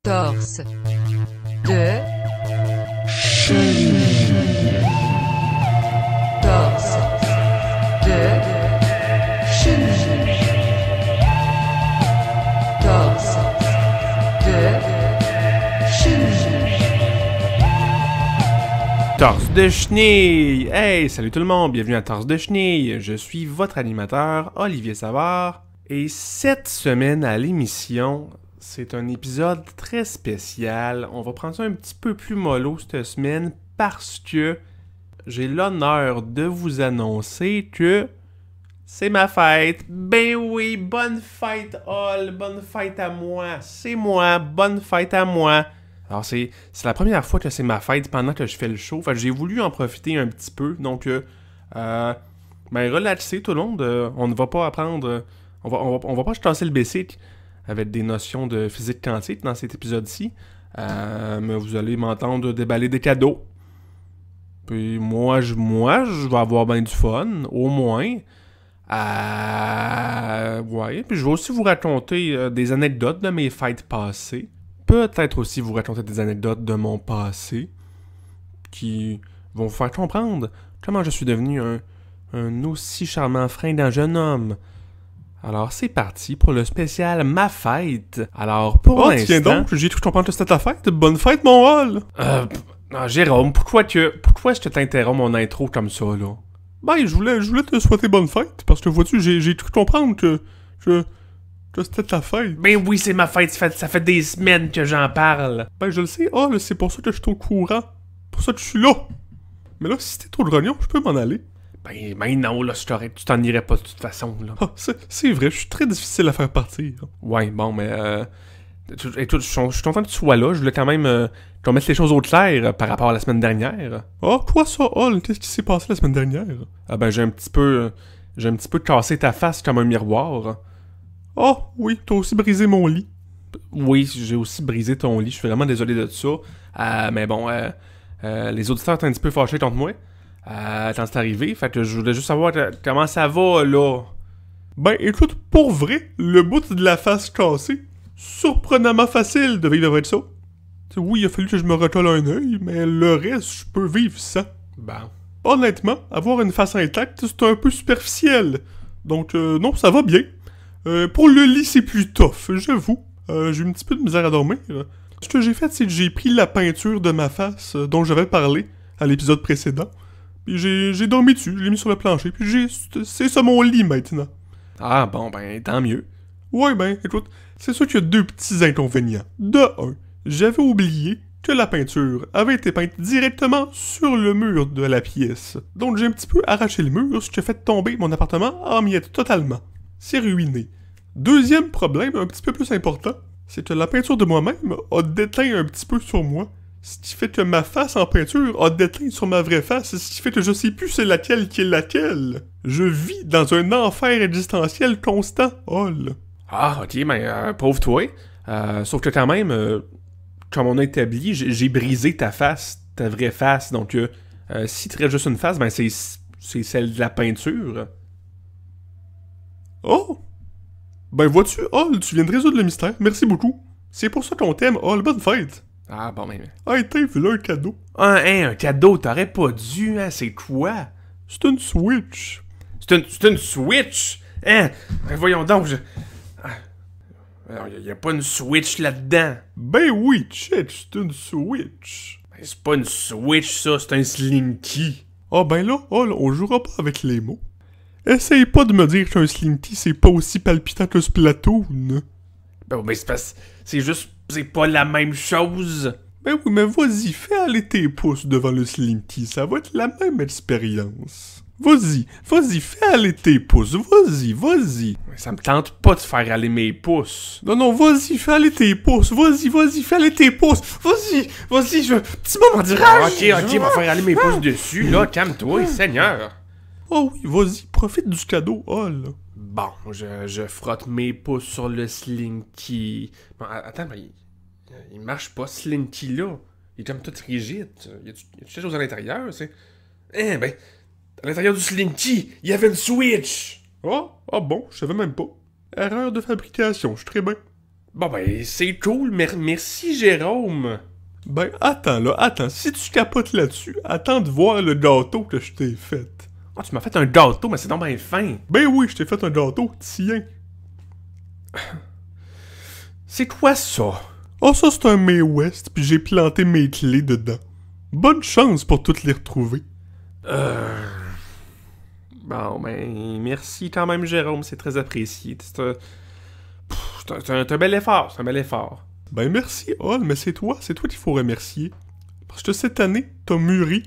torse de chenille, torse de chenille, torse de chenille. Torse de chenille! Hey, salut tout le monde, bienvenue à Torse de chenille. Je suis votre animateur, Olivier Savard. Et cette semaine à l'émission, c'est un épisode très spécial. On va prendre ça un petit peu plus mollo cette semaine parce que j'ai l'honneur de vous annoncer que c'est ma fête. Ben oui, bonne fête all, bonne fête à moi. C'est moi, bonne fête à moi. Alors c'est la première fois que c'est ma fête pendant que je fais le show. Fait que j'ai voulu en profiter un petit peu. Donc, ben relaxez tout le monde. On ne va pas apprendre... On va pas se tasser le basic avec des notions de physique quantique dans cet épisode-ci. Mais vous allez m'entendre déballer des cadeaux. Puis moi, je vais avoir bien du fun, au moins. Ouais. Puis je vais aussi vous raconter des anecdotes de mes fêtes passées. Peut-être aussi vous raconter des anecdotes de mon passé qui vont vous faire comprendre comment je suis devenu un aussi charmant fringant jeune homme. Alors, c'est parti pour le spécial Ma Fête. Alors, pour l'instant... tiens donc, j'ai cru comprendre que c'était ta fête. Bonne fête, mon hall! Jérôme, pourquoi est-ce que t'interromps mon intro comme ça, là? Ben, je voulais te souhaiter bonne fête, parce que, vois-tu, j'ai cru comprendre que c'était ta fête. Ben oui, c'est ma fête, ça fait des semaines que j'en parle. Ben, je le sais, c'est pour ça que je suis au courant. Pour ça que je suis là. Mais là, si c'était trop de rognon, je peux m'en aller. Ben non, là, tu t'en irais pas de toute façon, là. Ah, c'est vrai, je suis très difficile à faire partir. Ouais, bon, mais écoute, je suis content que tu sois là. Je voulais quand même qu'on mette les choses au clair par rapport à la semaine dernière. Ah, quoi ça, Hall? Qu'est-ce qui s'est passé la semaine dernière? Ah ben, j'ai un petit peu cassé ta face comme un miroir. Ah, oui, t'as aussi brisé mon lit. Oui, j'ai aussi brisé ton lit. Je suis vraiment désolé de ça. Mais bon, les auditeurs sont un petit peu fâchés contre moi. Quand c'est arrivé, fait que je voulais juste savoir comment ça va, là. Ben, écoute, pour vrai, le bout de la face cassée, surprenamment facile de vivre avec ça. T'sais, oui, il a fallu que je me recolle un œil, mais le reste, je peux vivre sans. Bon. Honnêtement, avoir une face intacte, c'est un peu superficiel. Donc, non, ça va bien. Pour le lit, c'est plus tough, j'avoue. J'ai un petit peu de misère à dormir. Ce que j'ai fait, c'est que j'ai pris la peinture de ma face dont j'avais parlé à l'épisode précédent. Puis j'ai dormi dessus, je l'ai mis sur le plancher, puis c'est ça mon lit maintenant. Ah bon, ben tant mieux. Ouais, ben, écoute, c'est sûr qu'il y a deux petits inconvénients. De un, j'avais oublié que la peinture avait été peinte directement sur le mur de la pièce. Donc j'ai un petit peu arraché le mur, ce qui a fait tomber mon appartement en miettes totalement. C'est ruiné. Deuxième problème, un petit peu plus important, c'est que la peinture de moi-même a déteint un petit peu sur moi. Ce qui fait que ma face en peinture a déteint sur ma vraie face, ce qui fait que je sais plus c'est laquelle qui est laquelle. Je vis dans un enfer existentiel constant, Hall. Ah, ok, ben, pauvre toi. Sauf que quand même, comme on a établi, j'ai brisé ta face, ta vraie face. Donc, si tu restes juste une face, ben c'est celle de la peinture. Oh! Ben vois-tu, Hall, tu viens de résoudre le mystère, merci beaucoup. C'est pour ça qu'on t'aime, Hall, bonne fête. Ah, bon, ben... Ah, t'as vu là un cadeau. Un cadeau, t'aurais pas dû, hein, c'est quoi? C'est une Switch. C'est une Switch? Hein? Ben voyons donc, y a pas une Switch là-dedans. Ben oui, check, c'est une Switch. Ben c'est pas une Switch, ça, c'est un Slinky. Ah ben là, on jouera pas avec les mots. Essaye pas de me dire qu'un Slinky c'est pas aussi palpitant que Splatoon. Ben c'est juste, c'est pas la même chose. Ben oui, mais vas-y, fais aller tes pouces devant le Slinky, ça va être la même expérience. Vas-y, fais aller tes pouces, vas-y. Ça me tente pas de faire aller mes pouces. Non, vas-y, fais aller tes pouces, vas-y, fais aller tes pouces, vas-y, petit moment de rage. Ok, on va faire aller mes pouces dessus, là, calme-toi, Seigneur. Oh oui, vas-y, profite du cadeau, Hall. Bon, je frotte mes pouces sur le Slinky. Bon, attends, mais il marche pas, ce Slinky-là. Il est comme tout rigide. Y a-tu quelque chose à l'intérieur, c'est... Eh ben, à l'intérieur du Slinky, il y avait une Switch! Ah bon, je savais même pas. Erreur de fabrication, je suis très bien. Bon ben, c'est cool, merci Jérôme. Ben, attends, si tu capotes là-dessus, attends de voir le gâteau que je t'ai fait. Oh, tu m'as fait un gâteau, mais c'est donc bien fin. Ben oui, je t'ai fait un gâteau, tiens. C'est quoi ça? Oh, ça c'est un May West, puis j'ai planté mes clés dedans. Bonne chance pour toutes les retrouver. Bon, ben, merci quand même, Jérôme, c'est très apprécié. C'est un bel effort, c'est un bel effort. Ben merci, Hall, mais c'est toi qu'il faut remercier. Parce que cette année, t'as mûri.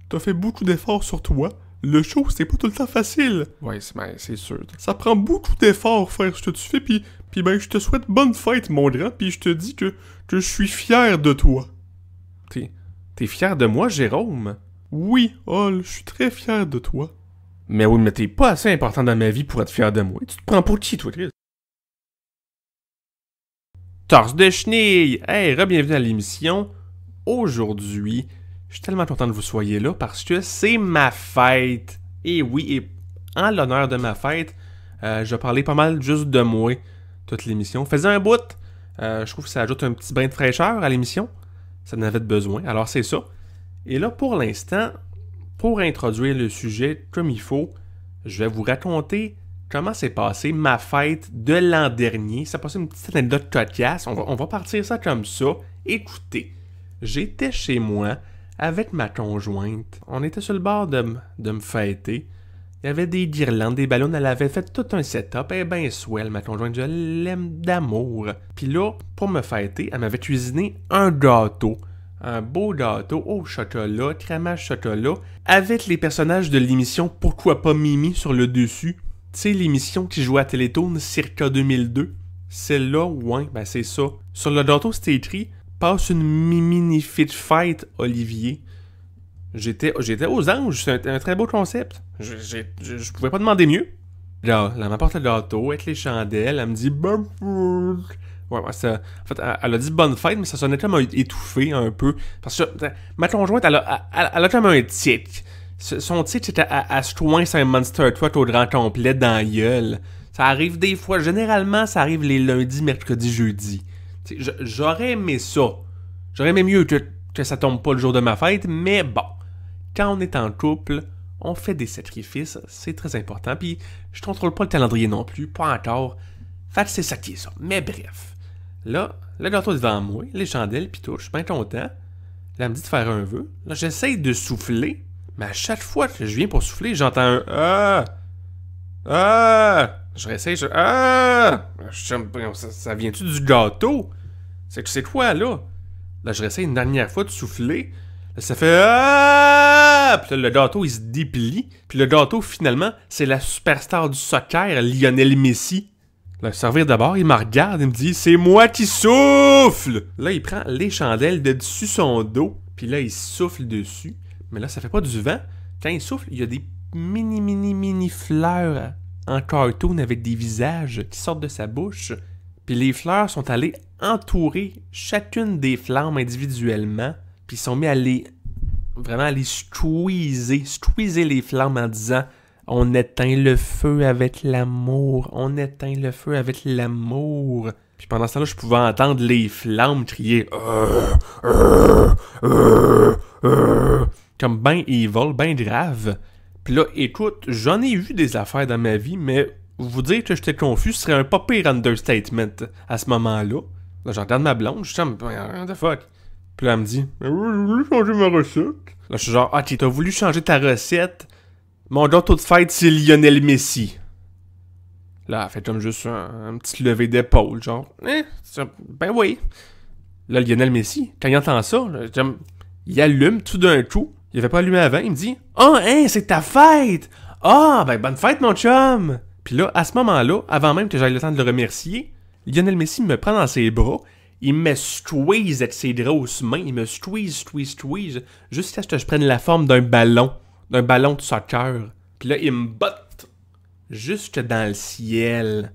T'as fait beaucoup d'efforts sur toi. Le show, c'est pas tout le temps facile. Ouais, c'est sûr. Ça prend beaucoup d'efforts faire ce que tu fais, puis ben je te souhaite bonne fête, mon grand, puis je te dis que je suis fier de toi. T'es fier de moi, Jérôme? Oui, Hall, je suis très fier de toi. Mais oui, mais t'es pas assez important dans ma vie pour être fier de moi. Tu te prends pour qui, toi, Chris? Torse de chenille! Hey, re-bienvenue à l'émission. Aujourd'hui, je suis tellement content que vous soyez là parce que c'est ma fête. Et oui, et en l'honneur de ma fête, je vais parler pas mal juste de moi toute l'émission. Faisais un bout. Je trouve que ça ajoute un petit brin de fraîcheur à l'émission. Ça en avait besoin, alors c'est ça. Et là, pour l'instant, pour introduire le sujet comme il faut, je vais vous raconter comment s'est passée ma fête de l'an dernier. Ça passé une petite anecdote podcast. On va partir ça comme ça. Écoutez, j'étais chez moi avec ma conjointe. On était sur le bord de me fêter. Il y avait des guirlandes, des ballons. Elle avait fait tout un setup. Elle est bien swell, ma conjointe. Je l'aime d'amour. Puis là, pour me fêter, elle m'avait cuisiné un gâteau. Un beau gâteau au chocolat, crémage chocolat, avec les personnages de l'émission Pourquoi pas Mimi sur le dessus. Tu sais, l'émission qui jouait à Télétoon circa 2002. Celle-là, ouais, ben c'est ça. Sur le gâteau, c'était écrit « Passe une miminifique fête, Olivier ». J'étais aux anges, c'est un très beau concept. Je pouvais pas demander mieux. Là, elle m'apporte le gâteau avec les chandelles, elle me dit « Bonne fête ». Ouais, ça, en fait, elle a dit bonne fête, mais ça sonnait comme étouffé un peu. Parce que ma conjointe, elle a comme un tic. Son tic, c'était à se coincer un Monster Truck au grand complet dans la gueule. Ça arrive des fois. Généralement, ça arrive les lundis, mercredis, jeudis. J'aurais aimé ça. J'aurais aimé mieux que ça tombe pas le jour de ma fête, mais bon. Quand on est en couple, on fait des sacrifices. C'est très important. Puis, je contrôle pas le calendrier non plus. Pas encore. Fait que c'est ça qui est ça. Mais bref. Là, le gâteau est devant moi, les chandelles, pis tout, je suis bien content. Là, elle me dit de faire un vœu. Là, j'essaye de souffler, mais à chaque fois que je viens pour souffler, j'entends un « Ah! » Je réessaye, ça vient-tu du gâteau? C'est quoi, là? Là, je réessaye une dernière fois de souffler. Là, ça fait « Ah! » Puis là, le gâteau, il se déplie. Puis le gâteau, finalement, c'est la superstar du soccer, Lionel Messi. Le servir d'abord, il me regarde, il me dit « C'est moi qui souffle! » Là, il prend les chandelles de dessus son dos, puis là, il souffle dessus. Mais là, ça fait pas du vent. Quand il souffle, il y a des mini fleurs en cartoon avec des visages qui sortent de sa bouche. Puis les fleurs sont allées entourer chacune des flammes individuellement, puis ils sont mis à les squeezer les flammes en disant « On éteint le feu avec l'amour, on éteint le feu avec l'amour. » Puis pendant ce temps-là, je pouvais entendre les flammes crier comme ben evil, ben grave. Puis là, écoute, j'en ai vu des affaires dans ma vie, mais vous dire que j'étais confus serait un pas pire understatement à ce moment-là. Là, j'entends ma blonde, je suis comme, what the fuck? Puis là, elle me dit, je voulu changer ma recette. Là, je suis genre, ok, t'as voulu changer ta recette? Mon gâteau de fête, c'est Lionel Messi. Là, elle fait comme juste un petit lever d'épaule, genre, ben oui. Là, Lionel Messi, quand il entend ça, là, il allume tout d'un coup. Il avait pas allumé avant, il me dit « Ah, hein, c'est ta fête! Ah, ben bonne fête, mon chum! » Puis là, à ce moment-là, avant même que j'aille le temps de le remercier, Lionel Messi me prend dans ses bras, il me squeeze avec ses grosses mains, il me squeeze, jusqu'à ce que je prenne la forme d'un ballon de soccer. Puis là, il me botte jusque dans le ciel.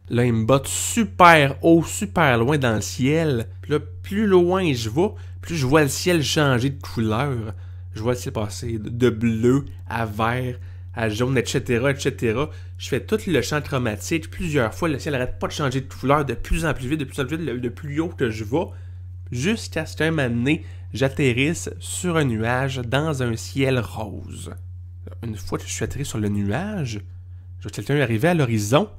Là, il me botte super haut, super loin dans le ciel. Puis là, plus loin je vais, plus je vois le ciel changer de couleur. Je vois le ciel passer de bleu à vert, à jaune, etc., etc. Je fais tout le champ chromatique plusieurs fois. Le ciel n'arrête pas de changer de couleur de plus en plus vite, de plus en plus vite, de plus haut que je vais. Jusqu'à ce qu'un moment donné, j'atterrisse sur un nuage dans un ciel rose. Une fois que je suis atterri sur le nuage, je vois quelqu'un arriver à l'horizon.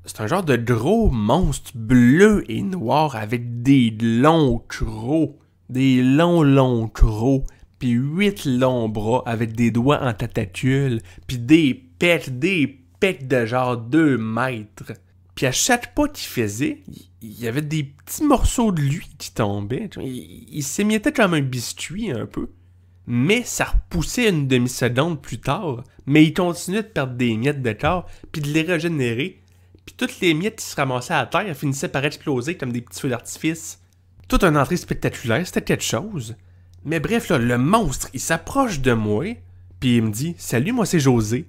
C'est un genre de gros monstre bleu et noir avec des longs crocs. Des longs crocs. Puis 8 longs bras avec des doigts en tentacules. Puis des pecs de genre 2 mètres. Puis à chaque pas qu'il faisait, il y avait des petits morceaux de lui qui tombaient. Il s'émiettait comme un biscuit un peu. Mais ça repoussait une demi-seconde plus tard. Mais il continuait de perdre des miettes de corps, puis de les régénérer. Puis toutes les miettes qui se ramassaient à terre finissaient par exploser comme des petits feux d'artifice. Toute une entrée spectaculaire, c'était quelque chose. Mais bref, là, le monstre, il s'approche de moi, puis il me dit « Salut, moi c'est José.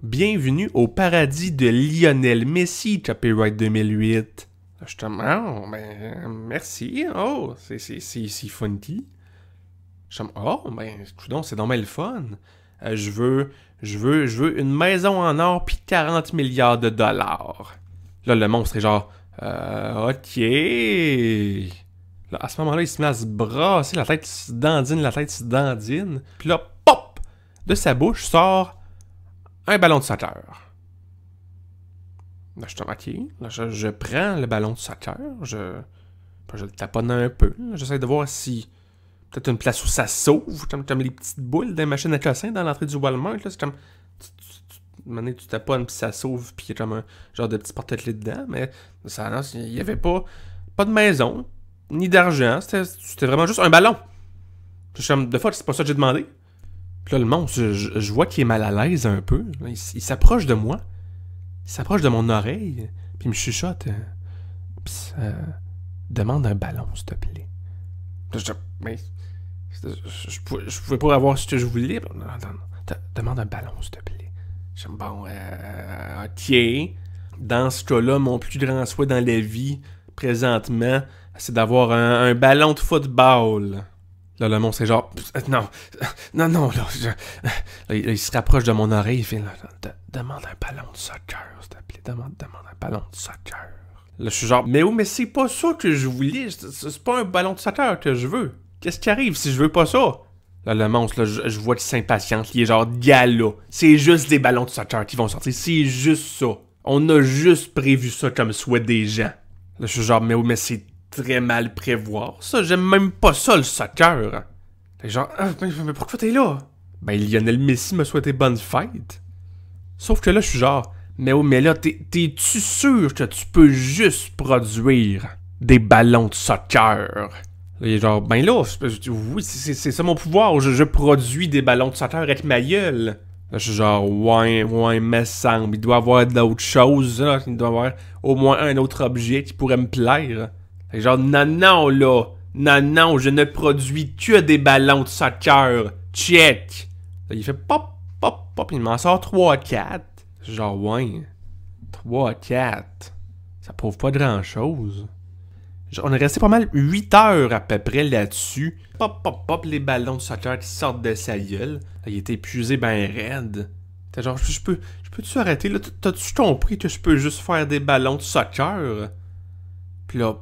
Bienvenue au paradis de Lionel Messi, Copyright 2008. » Je te dis « Oh, ben, merci. Oh, c'est funky. » Je me dis « Oh, ben, coudonc, c'est dommage le fun. Je veux une maison en or puis 40 milliards de dollars. » Là, le monstre est genre « Ok. » Là, à ce moment-là, il se met à se brasser, la tête se dandine. Puis là, pop! De sa bouche sort un ballon de soccer. Là, je tombe OK. Là, je prends le ballon de soccer. Je le taponne un peu. J'essaie de voir si... Peut-être une place où ça s'ouvre, comme les petites boules des machines à cossin dans l'entrée du Walmart. Là, c'est comme... Tu taponnes, puis ça s'ouvre, puis il y a comme un genre de petit porte-clés dedans. Mais ça, non, il n'y avait pas de maison, ni d'argent. C'était vraiment juste un ballon. De fois, c'est pas ça que j'ai demandé. Puis là, le monstre, je vois qu'il est mal à l'aise un peu. Il s'approche de moi. Il s'approche de mon oreille. Puis il me chuchote. Demande un ballon, s'il te plaît. Mais je pouvais pas avoir ce que je voulais. Non, demande un ballon, s'il te plaît. Bon, OK. Dans ce cas-là, mon plus grand souhait dans la vie, présentement, c'est d'avoir un ballon de football. Là, le monstre est genre... Non, là, il se rapproche de mon oreille, il fait... Demande un ballon de soccer, s'il te plaît. Demande un ballon de soccer. Là, je suis genre... Mais c'est pas ça que je voulais. C'est pas un ballon de soccer que je veux. Qu'est-ce qui arrive si je veux pas ça? Là, le monstre, là, je vois qu'il s'impatiente. Il est genre, gala. C'est juste des ballons de soccer qui vont sortir. C'est juste ça. On a juste prévu ça comme souhait des gens. Là, je suis genre, mais c'est très mal prévoir. Ça, j'aime même pas ça, le soccer. Fait genre, mais pourquoi t'es là? Ben, Lionel Messi m'a souhaité bonne fête. Sauf que là, je suis genre, mais là, t'es-tu sûr que tu peux juste produire des ballons de soccer? Là, il est genre, ben là, oui, c'est ça mon pouvoir. Je produis des ballons de soccer avec ma gueule. Là, je suis genre, ouais, me semble. Il doit y avoir d'autres choses, là. Il doit y avoir au moins un autre objet qui pourrait me plaire. Fait genre, non, là. Non, je ne produis que des ballons de soccer. Check. Là, il fait pop. Il m'en sort 3-4. Genre, ouais. 3-4. Ça prouve pas grand-chose. On est resté pas mal 8 heures à peu près là-dessus. Pop, les ballons de soccer qui sortent de sa gueule. Là, il était épuisé ben raide. T'es genre, je peux-tu arrêter? Là, t'as-tu compris que je peux juste faire des ballons de soccer? Puis là,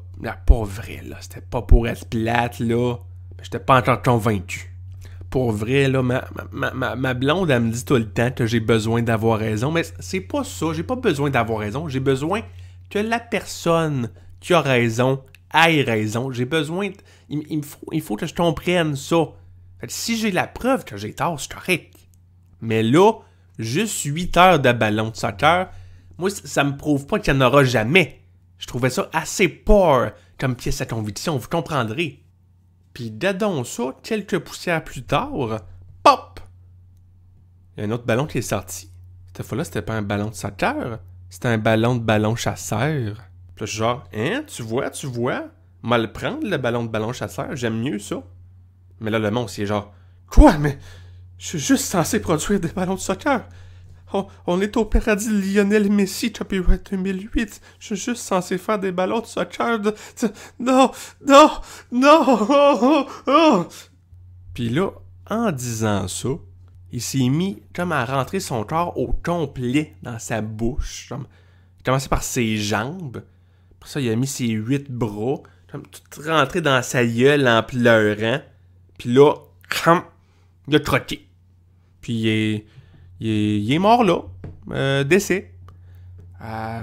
pas vrai, là. C'était pas pour être plate, là. Mais j'étais pas encore convaincu. Pour vrai, là, ma blonde, elle me dit tout le temps que j'ai besoin d'avoir raison. Mais c'est pas ça. J'ai pas besoin d'avoir raison. J'ai besoin que la personne qui a raison ait raison. J'ai besoin... Il faut que je comprenne ça. Fait que si j'ai la preuve que j'ai tort, c'est correct. Mais là, juste 8 heures de ballon de soccer, moi, ça me prouve pas qu'il n'y en aura jamais. Je trouvais ça assez poor comme pièce à conviction, vous comprendrez. Puis dedans ça, quelques poussières plus tard, pop! Il y a un autre ballon qui est sorti. Cette fois-là, c'était pas un ballon de soccer, c'était un ballon chasseur. Puis là, je suis genre, hein, tu vois? Mal le prendre, le ballon chasseur, j'aime mieux ça. Mais là, le monstre, il est genre, quoi, mais je suis juste censé produire des ballons de soccer. On est au paradis de Lionel Messi, Copyright 2008. Je suis juste censé faire des ballons de soccer Non! Puis là, en disant ça, il s'est mis comme à rentrer son corps au complet dans sa bouche. Comme, il a commencé par ses jambes. Après ça, il a mis ses 8 bras. Comme tout rentré dans sa gueule en pleurant. Puis là, il a croqué. Puis il est mort là. Décès.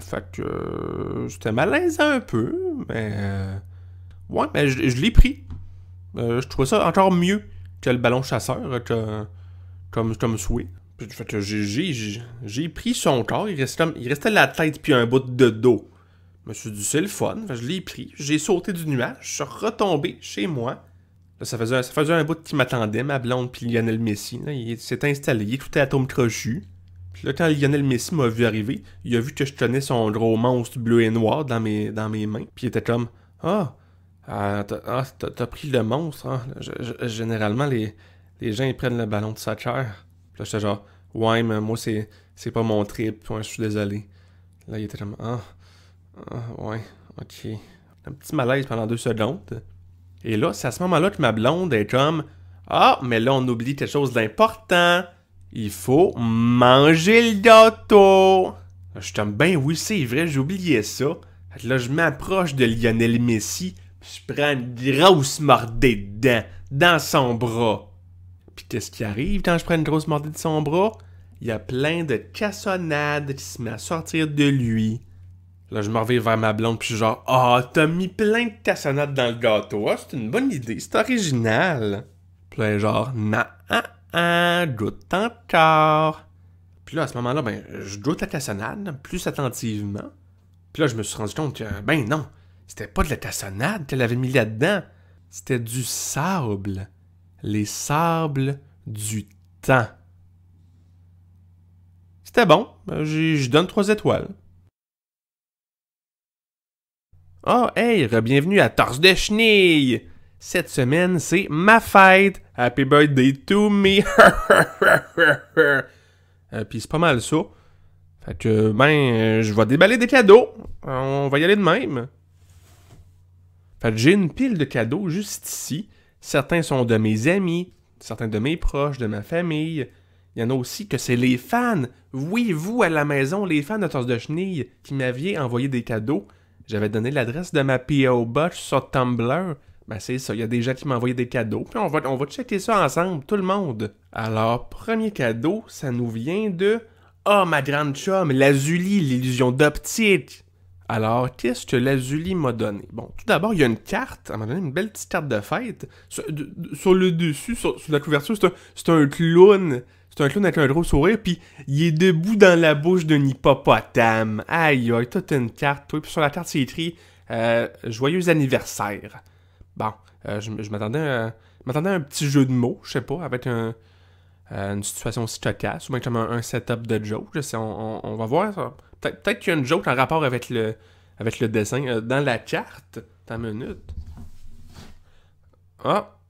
Fait que c'était malaisant un peu. Mais ouais, mais je l'ai pris. Je trouvais ça encore mieux que le ballon chasseur, comme souhait. Fait que j'ai pris son corps, il restait la tête puis un bout de dos. Je me suis dit, c'est le fun. Fait que je l'ai pris, j'ai sauté du nuage, je suis retombé chez moi. Là, ça faisait un bout qui m'attendait, ma blonde puis Lionel Messi. Là, il s'est installé, il écoutait Atome Crochu. Puis là, quand Lionel Messi m'a vu arriver, il a vu que je tenais son gros monstre bleu et noir dans mes mains. Puis il était comme, t'as pris le monstre, hein? Généralement, les gens, ils prennent le ballon de soccer. Puis là, j'étais genre, ouais, mais moi, c'est pas mon trip. Ouais, je suis désolé. Là, il était comme, ouais, ok. Un petit malaise pendant 2 secondes. Et là, c'est à ce moment-là que ma blonde est comme, mais là, on oublie quelque chose d'important. Il faut manger le gâteau. Je suis comme, ben oui, c'est vrai, j'ai oublié ça. Fait que là, je m'approche de Lionel Messi. Puis je prends une grosse mordée dedans, dans son bras. Puis qu'est-ce qui arrive quand je prends une grosse mordée de son bras? Il y a plein de cassonades qui se mettent à sortir de lui. Là, je me reviens vers ma blonde, puis je suis genre, t'as mis plein de cassonades dans le gâteau. C'est une bonne idée, c'est original. Puis là, genre, goûte encore. Puis là, à ce moment-là, je goûte la cassonade plus attentivement. Puis là, je me suis rendu compte que, non. C'était pas de la cassonade qu'elle avait mis là-dedans. C'était du sable. Les sables du temps. C'était bon. Je donne 3 étoiles. Bienvenue à Torse de Chenille. Cette semaine, c'est ma fête. Happy birthday to me. Puis c'est pas mal ça. Fait que, je vais déballer des cadeaux. On va y aller de même. Fait que j'ai une pile de cadeaux juste ici. Certains sont de mes amis, certains de mes proches, de ma famille. Il y en a aussi que c'est les fans. Oui, vous, à la maison, les fans de Torse de Chenille, qui m'aviez envoyé des cadeaux. J'avais donné l'adresse de ma P.O. Box sur Tumblr. C'est ça, il y a des gens qui m'ont envoyé des cadeaux. Puis on va checker ça ensemble, tout le monde. Alors, premier cadeau, ça nous vient de... ma grande chum, Lazuli, l'illusion d'optique. Alors, qu'est-ce que Lazuli m'a donné? Bon, tout d'abord, il y a une carte. Elle m'a donné une belle petite carte de fête. Sur le dessus, sur la couverture, c'est un clown. C'est un clown avec un gros sourire, puis il est debout dans la bouche d'un hippopotame. Aïe, toute une carte. Puis sur la carte, c'est écrit « Joyeux anniversaire ». Bon, je m'attendais à un petit jeu de mots, je sais pas, avec une situation aussi cocasse, ou bien comme un setup de joke. Je sais, on va voir ça. Peut-être qu'il y a une joke en rapport avec le dessin. Dans la carte, t'as une minute.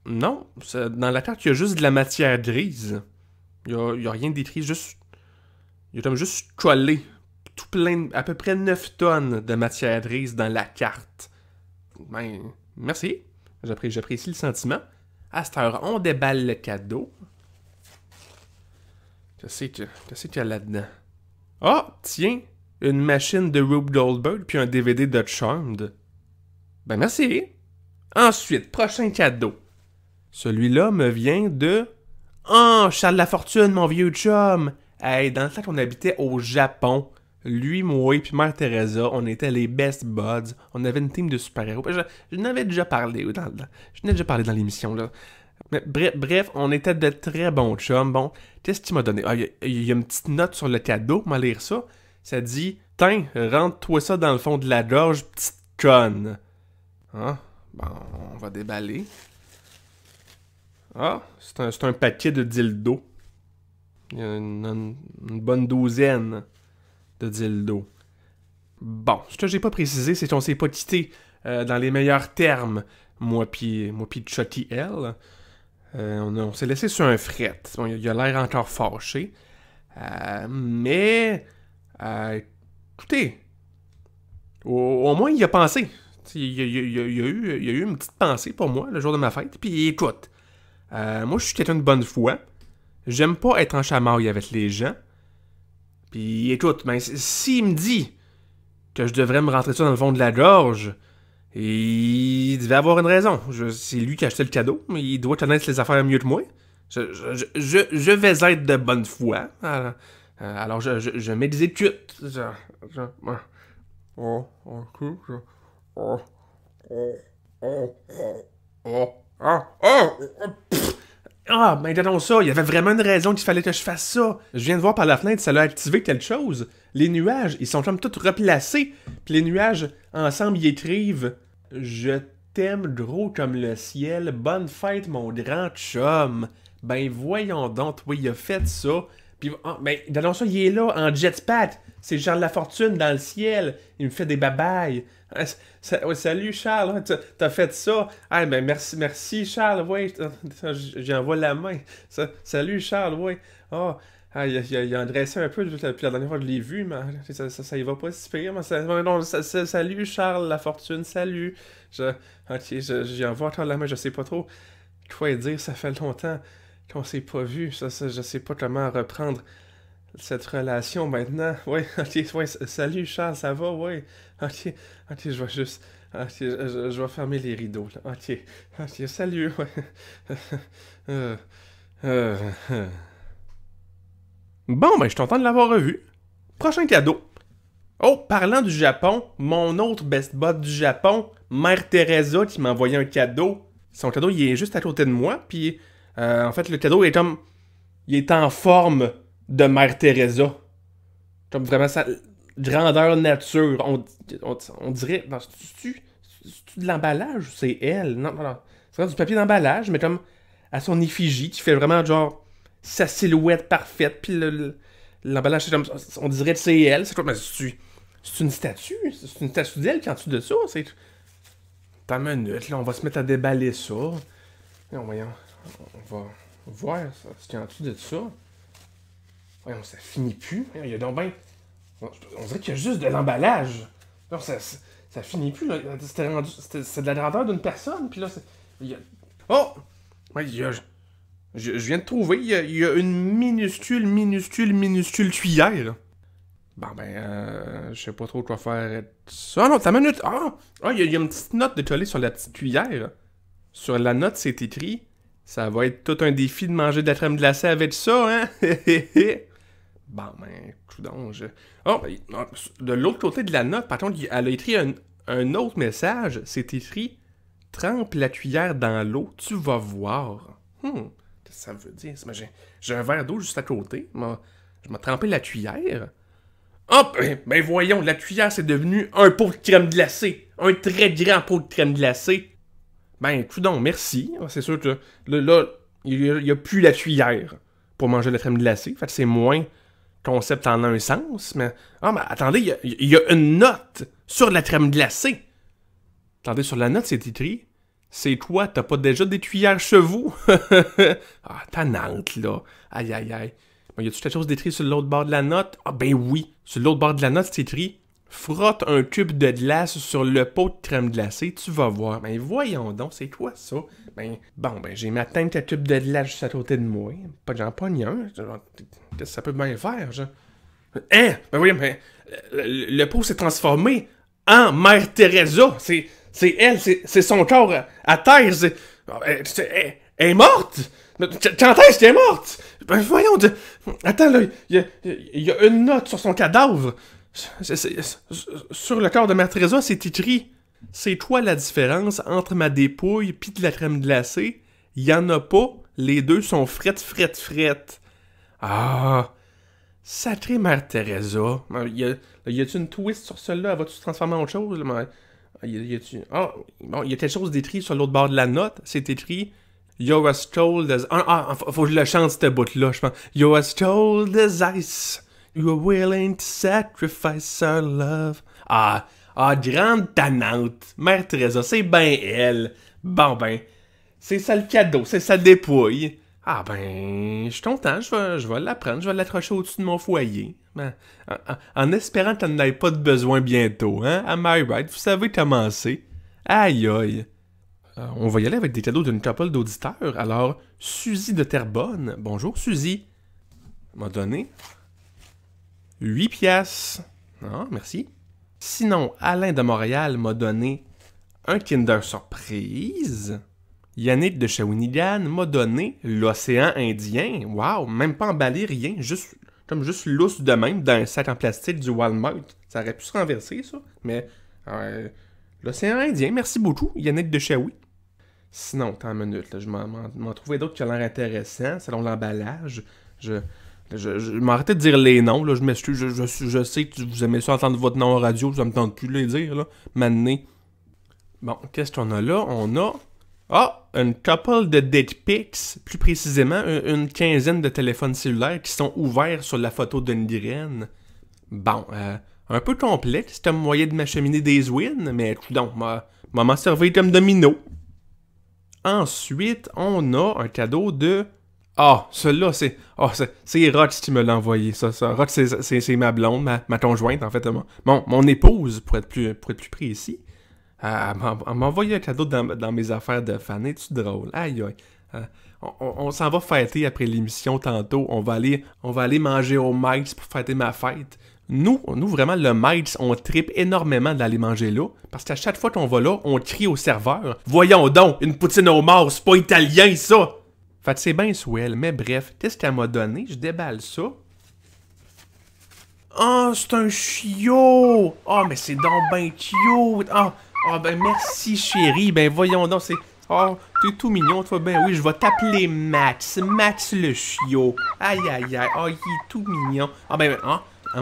Non. Dans la carte, il y a juste de la matière grise. Il y a rien d'écrit, juste... Il y a comme juste collé tout plein, à peu près 9 tonnes de matière grise dans la carte. Merci. J'apprécie le sentiment. À cette heure, on déballe le cadeau. Qu'est-ce qu'il y a là-dedans? Tiens! Une machine de Rube Goldberg puis un DVD de Charmed. Merci. Ensuite, prochain cadeau. Celui-là me vient de... Charles Lafortune, mon vieux chum! Hey, dans le temps qu'on habitait au Japon, lui, moi et puis Mère Teresa, on était les best buds. On avait une team de super-héros. Je n'avais déjà parlé dans l'émission, là. Mais bref, on était de très bons chums. Bon, qu'est-ce qu'il m'a donné? Il y a une petite note sur le cadeau, on va lire ça. Ça dit « Tiens, rentre-toi ça dans le fond de la gorge, petite conne. » Bon, on va déballer. C'est un paquet de dildos. Il y a une bonne douzaine de dildos. Bon, ce que j'ai pas précisé, c'est qu'on s'est pas quitté dans les meilleurs termes, moi pis Chucky L. On s'est laissé sur un fret. Bon, il a l'air encore fâché. Mais... écoutez, au moins il a pensé. Il y a eu une petite pensée pour moi le jour de ma fête. Puis écoute, moi je suis quelqu'un de bonne foi. j'aime pas être en chamaille avec les gens. Puis écoute, ben, s'il me dit que je devrais me rentrer ça dans le fond de la gorge, il devait avoir une raison. C'est lui qui a acheté le cadeau, mais il doit connaître les affaires mieux que moi. Je vais être de bonne foi. Alors je m'exécute. Ah, ben donc ça, il y avait vraiment une raison qu'il fallait que je fasse ça. Je viens de voir par la fenêtre, ça l'a activé quelque chose. Les nuages, ils sont comme tous replacés. Puis les nuages, ensemble, ils écrivent « Je t'aime gros comme le ciel, bonne fête mon grand chum ». Ben voyons donc, oui, il a fait ça. Puis, ben, donc ça, il est là, en jetpack. C'est Charles Lafortune dans le ciel. Il me fait des babayes. Salut Charles, t'as fait ça. Ah ben merci Charles, ouais, j'envoie la main. Salut Charles, ouais. Oh, il a endressé un peu depuis la dernière fois que je l'ai vu, mais ça y va pas si pire. Salut Charles Lafortune, salut. J'envoie encore la main, je sais pas trop quoi dire, ça fait longtemps qu'on s'est pas vu. Je sais pas comment reprendre cette relation maintenant. Ouais, ok, ouais, salut Charles, ça va, ouais. Ok, je vais juste. Ok, je vais fermer les rideaux, là. Ok, salut, ouais. Bon, ben, je suis content de l'avoir revu. Prochain cadeau. Oh, parlant du Japon, mon autre best bud du Japon, Mère Teresa, qui m'a envoyé un cadeau. Son cadeau, il est juste à côté de moi, puis en fait, le cadeau est comme. Il est en forme de Mère Teresa. Comme vraiment ça. Grandeur nature. On dirait. Non, c'est-tu de l'emballage ou c'est elle? Non. C'est du papier d'emballage, mais comme à son effigie, qui fait vraiment genre sa silhouette parfaite. Puis l'emballage, c'est comme. On dirait que c'est elle. C'est quoi? Mais c'est une statue? C'est une statue d'elle qui est en dessous de ça? C'est. Attends une minute, là, on va se mettre à déballer ça. Voyons. On va voir ce qu'il y a en dessous de ça. Voyons, ça finit plus. Il y a donc ben. On dirait qu'il y a juste de l'emballage. Non, ça finit plus. Là. C'est de la grandeur d'une personne. Puis là, oh! Ouais, je viens de trouver. Il y a une minuscule cuillère. Bon, ben, je sais pas trop quoi faire. Ah non, t'as une minute. Il y a une petite note décollée sur la petite cuillère. Sur la note, c'est écrit « Ça va être tout un défi de manger de la crème glacée avec ça, hein? » Bon, ben, tout donc, de l'autre côté de la note, par contre, elle a écrit un autre message. C'est écrit « Trempe la cuillère dans l'eau, tu vas voir. » Qu'est-ce que ça veut dire? J'ai un verre d'eau juste à côté. Je m'ai trempé la cuillère. Ben voyons, la cuillère, c'est devenu un pot de crème glacée. Un très grand pot de crème glacée. Ben, tout donc, merci. C'est sûr que là, il n'y a plus la cuillère pour manger la crème glacée. Fait que c'est moins concept en un sens, mais... mais attendez, il y a une note sur la crème glacée. Attendez, sur la note, c'est écrit « C'est quoi, t'as pas déjà des cuillères chez vous? » T'as Nantes, là. Aïe. Ben, y a-tu quelque chose d'écrit sur l'autre bord de la note? Ben oui, sur l'autre bord de la note, c'est écrit « Frotte un cube de glace sur le pot de crème glacée, tu vas voir. » Ben voyons donc, c'est quoi ça? Ben, j'ai ma teinte à tube de glace juste à côté de moi. J'en pogne un. Qu'est-ce que ça peut bien faire, genre? Ben oui, mais le pot s'est transformé en Mère Teresa. C'est elle, c'est son corps à terre. Elle est morte? Quand est-ce qu'elle est morte? Ben voyons, attends, là, il y a une note sur son cadavre. Sur le corps de Mère Teresa, c'est écrit « C'est quoi la différence entre ma dépouille pis de la crème glacée? Il y en a pas, les deux sont frettes. » Ah, sacrée Mère Teresa. Y a-tu une twist sur celle-là? Elle va-tu se transformer en autre chose? Y a quelque chose d'écrit sur l'autre bord de la note. C'est écrit « You're as cold as... » faut que je le chante, cette bout-là, je pense. « You're as cold as ice. You're willing to sacrifice our love. » Grande tannante. Mère Teresa, c'est ben elle. Bon ben, c'est ça le cadeau, c'est ça le dépouille. Je suis content, je vais l'apprendre, je vais l'accrocher au-dessus de mon foyer. Ben, en espérant que tu n'en aies pas de besoin bientôt, hein? Am I right? Vous savez comment c'est. Aïe. On va y aller avec des cadeaux d'une couple d'auditeurs. Alors, Suzy de Terrebonne. Bonjour, Suzy. M'a donné 8 piastres. Ah, merci. Sinon, Alain de Montréal m'a donné un Kinder Surprise. Yannick de Shawinigan m'a donné l'océan Indien. Wow, même pas emballé, rien. Juste lousse de même dans un sac en plastique du Walmart. Ça aurait pu se renverser, ça. Mais l'océan Indien, merci beaucoup, Yannick de Shawi. Sinon, attends une minute, là, je m'en trouvais d'autres qui ont l'air intéressants selon l'emballage. Je m'arrêtais de dire les noms, là, je m'excuse, je sais que vous aimez ça entendre votre nom en radio, ça me tente plus de les dire, là. Maintenant. Bon, qu'est-ce qu'on a là? On a... une couple de dick pics, plus précisément une quinzaine de téléphones cellulaires qui sont ouverts sur la photo d'une graine. Bon, un peu complexe comme moyen de m'acheminer des wins, mais donc, m'en servir comme domino. Ensuite, on a un cadeau de... celui-là, c'est Roch qui me l'a envoyé. Ça. Roch, c'est ma blonde, ma conjointe, en fait. Mon épouse, pour être plus précis. Elle m'a envoyé un cadeau dans mes affaires de fan. Es-tu drôle? Aïe, aïe. On s'en va fêter après l'émission tantôt. On va aller manger au Mike's pour fêter ma fête. Nous, vraiment, le Mike's, on trippe énormément d'aller manger là. Parce qu'à chaque fois qu'on va là, on crie au serveur. Voyons donc, une poutine au mort, c'est pas italien, ça! Fait que c'est bien swell, mais bref, qu'est-ce qu'elle m'a donné? Je déballe ça. C'est un chiot! Mais c'est donc ben cute! Ben merci chérie, ben voyons donc, c'est... t'es tout mignon, toi, ben oui, je vais t'appeler Max le chiot. Aïe, aïe, aïe, il est tout mignon. Elle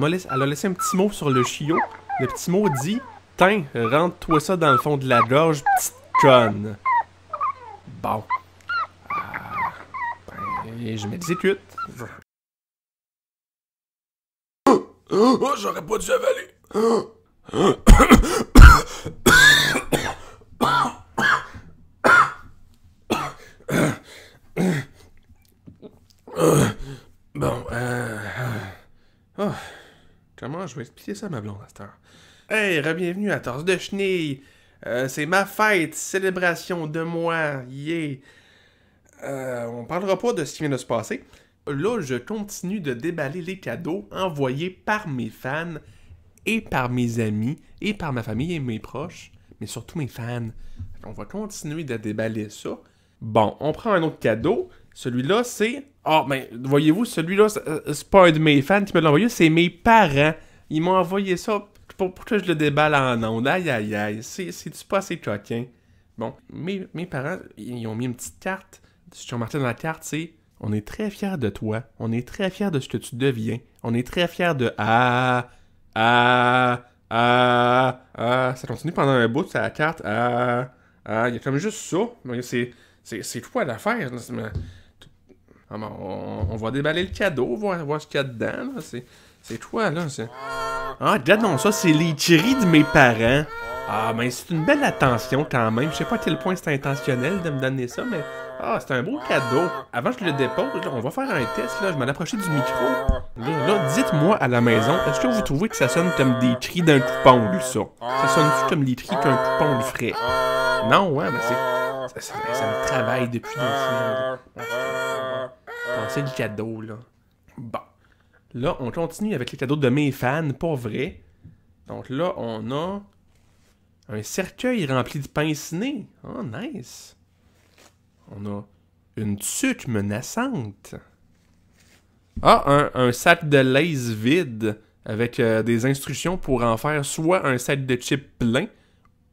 a laissé un petit mot sur le chiot. Le petit mot dit, tiens, rentre-toi ça dans le fond de la gorge, petite conne. Bon. Je m'exécute. J'aurais pas dû avaler. Comment je vais expliquer ça à ma blonde à cette heure? Hey, re-bienvenue à Torse de Chenille. C'est ma fête, célébration de moi, yeah. On parlera pas de ce qui vient de se passer. Là, je continue de déballer les cadeaux envoyés par mes fans et par mes amis et par ma famille et mes proches, mais surtout mes fans. On va continuer de déballer ça. Bon, on prend un autre cadeau. Celui-là, c'est... voyez-vous, celui-là, c'est pas un de mes fans qui me l'a envoyé, c'est mes parents. Ils m'ont envoyé ça pour que je le déballe en ondes. Aïe, aïe, aïe. C'est-tu pas assez coquin? Bon, mes parents, ils ont mis une petite carte. Ce qu'ils ont marqué dans la carte, c'est... On est très fiers de toi. On est très fiers de ce que tu deviens. On est très fiers de... Ça continue pendant un bout, c'est la carte. Il y a comme juste ça. C'est quoi l'affaire? On va déballer le cadeau, voir ce qu'il y a dedans. Là. C'est quoi, là? Regarde donc ça, c'est les chéris de mes parents. Ben c'est une belle attention quand même. Je sais pas à quel point c'est intentionnel de me donner ça, mais... c'est un beau cadeau. Avant que je le dépose, là, on va faire un test, là. Je m'en approchais du micro. Là, dites-moi à la maison, est-ce que vous trouvez que ça sonne comme des cris d'un coupon, ça? Ça sonne-tu comme les cris qu'un coupon le ferait? Non, ouais, mais c'est... Ça me travaille depuis 2 semaines. Pensez le cadeau, là. Bon. Là, on continue avec les cadeaux de mes fans, pas vrai. Donc là, on a... un cercueil rempli de pain ciné. Nice. On a une tuque menaçante. Un sac de Lay's vide avec des instructions pour en faire soit un sac de chips plein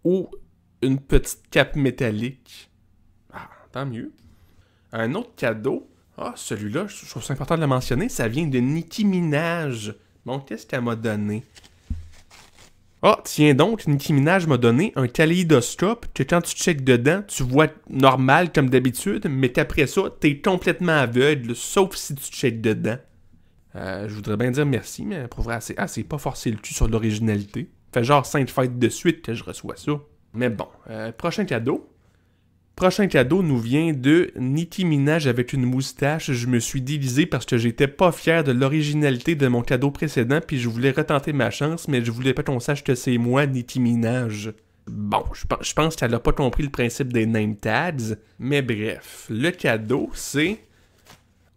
ou une petite cape métallique. Tant mieux. Un autre cadeau. Celui-là, je trouve ça important de le mentionner, ça vient de Nicki Minaj. Bon, qu'est-ce qu'elle m'a donné? Tiens donc, Nicki Minaj m'a donné un kaléidoscope que quand tu checkes dedans, tu vois normal comme d'habitude, mais qu'après ça, t'es complètement aveugle, sauf si tu checkes dedans. Je voudrais bien dire merci, mais pour vrai, c'est pas forcé le cul sur l'originalité. Fait genre 5 fêtes de suite que je reçois ça. Mais bon, prochain cadeau. Prochain cadeau nous vient de Nicki Minaj avec une moustache. Je me suis déguisé parce que j'étais pas fier de l'originalité de mon cadeau précédent puis je voulais retenter ma chance, mais je voulais pas qu'on sache que c'est moi, Nicki Minaj. Bon, je pense qu'elle a pas compris le principe des name tags, mais bref, le cadeau, c'est...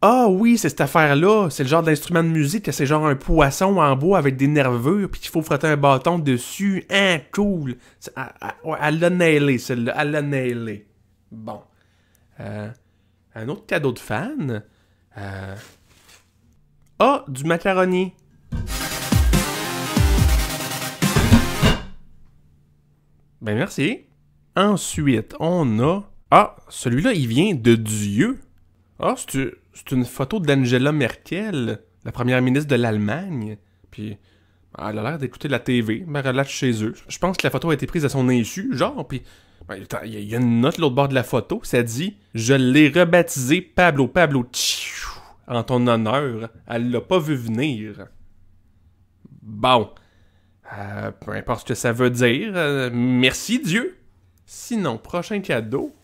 Ah oui, c'est cette affaire-là, c'est le genre d'instrument de musique que c'est genre un poisson en bois avec des nervures, puis qu'il faut frotter un bâton dessus. Hein, cool! Elle l'a nailé, celle-là, elle l'a nailé. Bon. Un autre cadeau de fan. Ah, du macaroni. Ben merci. Ensuite, on a... Ah, celui-là, il vient de Dieu. Ah, c'est une photo d'Angela Merkel, la première ministre de l'Allemagne. Puis, elle a l'air d'écouter la TV, mais elle relate chez eux. Je pense que la photo a été prise à son insu, genre, puis... Ben, il y a une note l'autre bord de la photo, ça dit « Je l'ai rebaptisé Pablo tchiou, en ton honneur. Elle l'a pas vu venir. » Bon... peu importe ce que ça veut dire, merci Dieu. Sinon, prochain cadeau.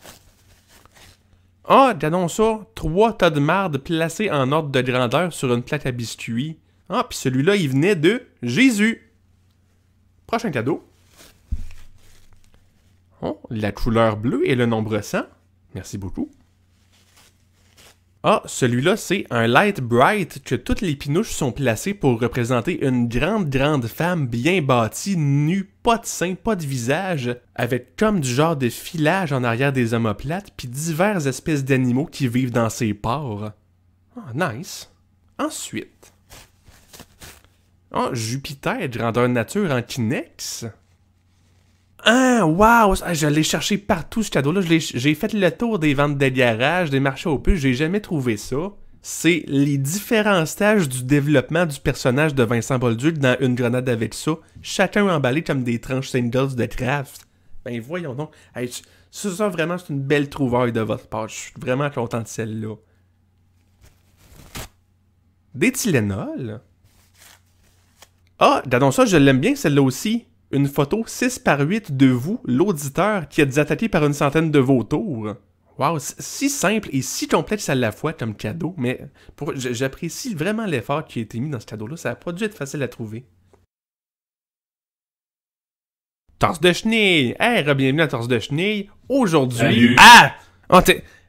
Ah, regardons ça. 3 tas de marde placés en ordre de grandeur sur une plaque à biscuits. Ah, puis celui-là, il venait de Jésus. Prochain cadeau. Oh, la couleur bleue et le nombre 100. Merci beaucoup. Ah, celui-là, c'est un light bright que toutes les pinouches sont placées pour représenter une grande femme bien bâtie, nue, pas de sein, pas de visage, avec comme du genre de filage en arrière des omoplates, puis diverses espèces d'animaux qui vivent dans ses pores. Ah, nice. Ensuite. Ah, Jupiter, grandeur nature en Kinex. Ah, wow! Je l'ai cherché partout, ce cadeau-là. J'ai fait le tour des ventes de garage, des marchés aux puces, j'ai jamais trouvé ça. C'est les différents stages du développement du personnage de Vincent Bolduc dans Une grenade avec ça, chacun emballé comme des tranches singles de craft. Ben voyons donc. Hey, ça vraiment, c'est une belle trouvaille de votre part. Je suis vraiment content de celle-là. Des Tylenol. Ah, regardons ça, je l'aime bien celle-là aussi. Une photo 6x8 de vous, l'auditeur, qui êtes attaqué par une centaine de vautours. Wow, si simple et si complexe à la fois comme cadeau, mais j'apprécie vraiment l'effort qui a été mis dans ce cadeau-là. Ça n'a pas dû être facile à trouver. Torse de chenille! Hey, bienvenue à Torse de chenille. Aujourd'hui... Salut. Ah! Oh,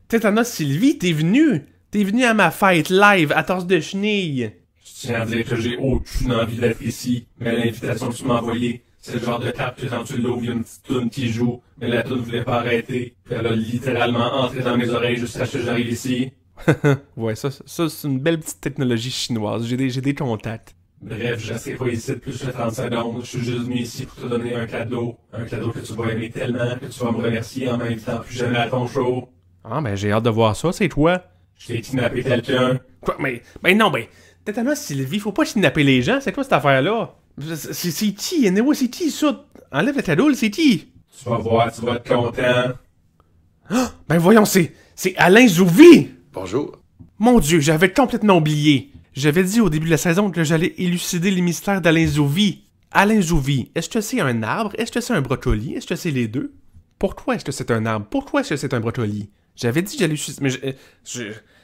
Tétanos Sylvie, t'es venu! T'es venu à ma fête live à Torse de chenille. Je tiens à dire que j'ai aucune envie d'être ici, mais l'invitation que tu m'as envoyée, c'est le genre de table que quand tu l'ouvres, il y a une petite toune qui joue, mais la toune voulait pas arrêter, puis elle a littéralement entré dans mes oreilles jusqu'à ce que j'arrive ici. Ouais, ça c'est une belle petite technologie chinoise, j'ai des contacts. Bref, je resterai pas ici de plus que 30 secondes, je suis juste venu ici pour te donner un cadeau que tu vas aimer tellement que tu vas me remercier en m'invitant plus jamais à ton show. Ah ben j'ai hâte de voir ça, c'est toi? Je t'ai kidnappé quelqu'un. Quoi? Mais non, Tétanos Sylvie, faut pas kidnapper les gens, c'est quoi cette affaire-là? C'est qui? Anyway, c'est qui ça? Enlève le cadeau, c'est qui? Tu vas voir, tu vas être content. Ah, ben voyons, c'est Alain Zouvi! Bonjour. Mon Dieu, j'avais complètement oublié. J'avais dit au début de la saison que j'allais élucider les mystères d'Alain Zouvi. Alain Zouvi, est-ce que c'est un arbre? Est-ce que c'est un brocoli? Est-ce que c'est les deux? Pourquoi est-ce que c'est un arbre? Pourquoi est-ce que c'est un brocoli? J'avais dit que j'allais élucider, mais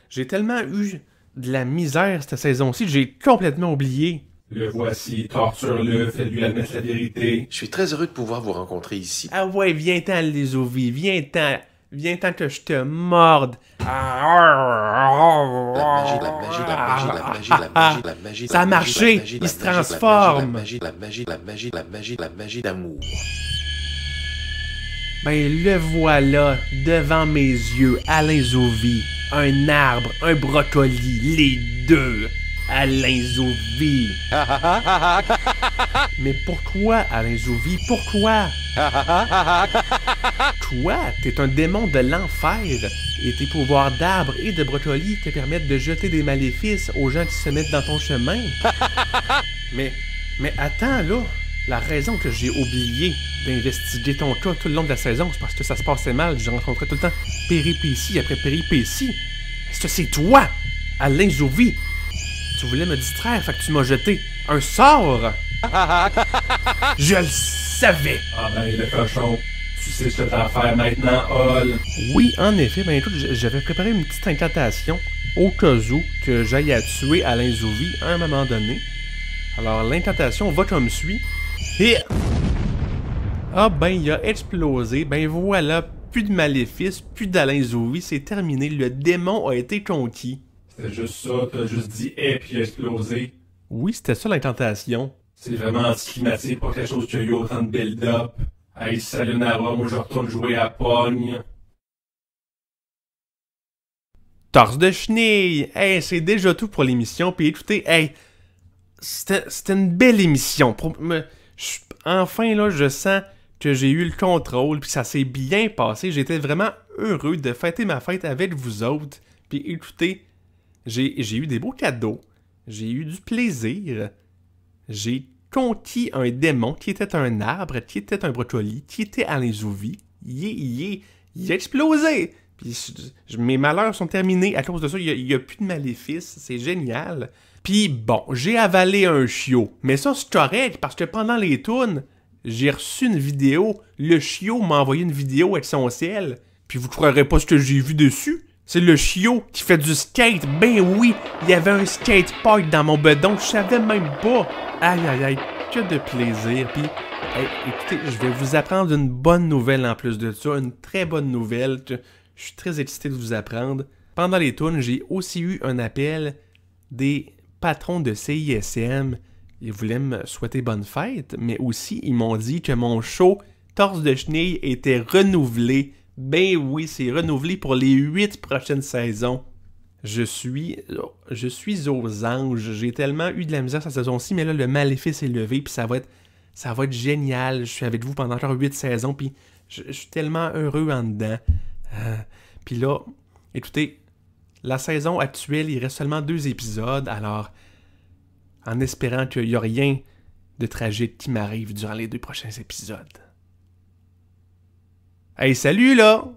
j'ai tellement eu de la misère cette saison-ci, j'ai complètement oublié. Le voici, torture-le, fais-lui admettre la vérité. Je suis très heureux de pouvoir vous rencontrer ici. Ah ouais, viens-t'en, les ovies, viens-t'en que je te morde. La magie. Ça a marché, il se transforme. La magie d'amour. Ben le voilà, devant mes yeux, Alain Zouvi. Un arbre, un brocoli, les deux. Alain Zouvi. Mais pourquoi, Alain Zouvi? Pourquoi? Toi, t'es un démon de l'enfer. Et tes pouvoirs d'arbre et de brocoli te permettent de jeter des maléfices aux gens qui se mettent dans ton chemin. Mais attends, là. La raison que j'ai oublié d'investiguer ton cas tout le long de la saison, c'est parce que ça se passait mal. Je rencontrais tout le temps péripéties après péripéties. Est-ce que c'est toi, Alain Zouvi? Tu voulais me distraire, fait que tu m'as jeté un sort! Je le savais! Ah ben, le cochon, tu sais ce que t'as à faire maintenant, Hall. Oui, en effet, ben écoute, j'avais préparé une petite incantation au cas où que j'aille à tuer Alain Zouvi à un moment donné. Alors, l'incantation va comme suit. Et... Ah ben, il a explosé. Ben voilà, plus de maléfices, plus d'Alain Zouvi, c'est terminé. Le démon a été conquis. C'était juste ça, t'as juste dit « et puis explosé ». Oui, c'était ça l'incantation. C'est vraiment anticlimatique pour quelque chose qui a eu autant de build-up. Hey, sayonara, moi je retourne jouer à Pogne. Torse de chenille! Hey, c'est déjà tout pour l'émission. Puis écoutez, hey, c'était une belle émission. Enfin, là, je sens que j'ai eu le contrôle, puis ça s'est bien passé. J'étais vraiment heureux de fêter ma fête avec vous autres. Puis écoutez, j'ai eu des beaux cadeaux. J'ai eu du plaisir. J'ai conquis un démon qui était un arbre, qui était un brocoli, qui était Alain Zouvi. Il a explosé! Puis mes malheurs sont terminés à cause de ça. Il n'y a plus de maléfices. C'est génial. Puis bon, j'ai avalé un chiot. Mais ça, c'est correct parce que pendant les tournes, j'ai reçu une vidéo. Le chiot m'a envoyé une vidéo avec son ciel. Puis vous croirez pas ce que j'ai vu dessus? C'est le chiot qui fait du skate. Ben oui, il y avait un skate park dans mon bedon. Je savais même pas. Aïe aïe aïe, que de plaisir. Puis hey, écoutez, je vais vous apprendre une bonne nouvelle en plus de ça. Une très bonne nouvelle. Je suis très excité de vous apprendre. Pendant les tournes, j'ai aussi eu un appel des patrons de CISM. Ils voulaient me souhaiter bonne fête, mais aussi ils m'ont dit que mon show Torse de chenille était renouvelé. Ben oui, c'est renouvelé pour les 8 prochaines saisons. Je suis aux anges. J'ai tellement eu de la misère cette saison-ci, mais là, le maléfice est levé, puis ça va être génial. Je suis avec vous pendant encore 8 saisons, puis je suis tellement heureux en dedans. Puis là, écoutez, la saison actuelle, il reste seulement 2 épisodes, alors en espérant qu'il n'y a rien de tragique qui m'arrive durant les 2 prochains épisodes. Hey, salut là!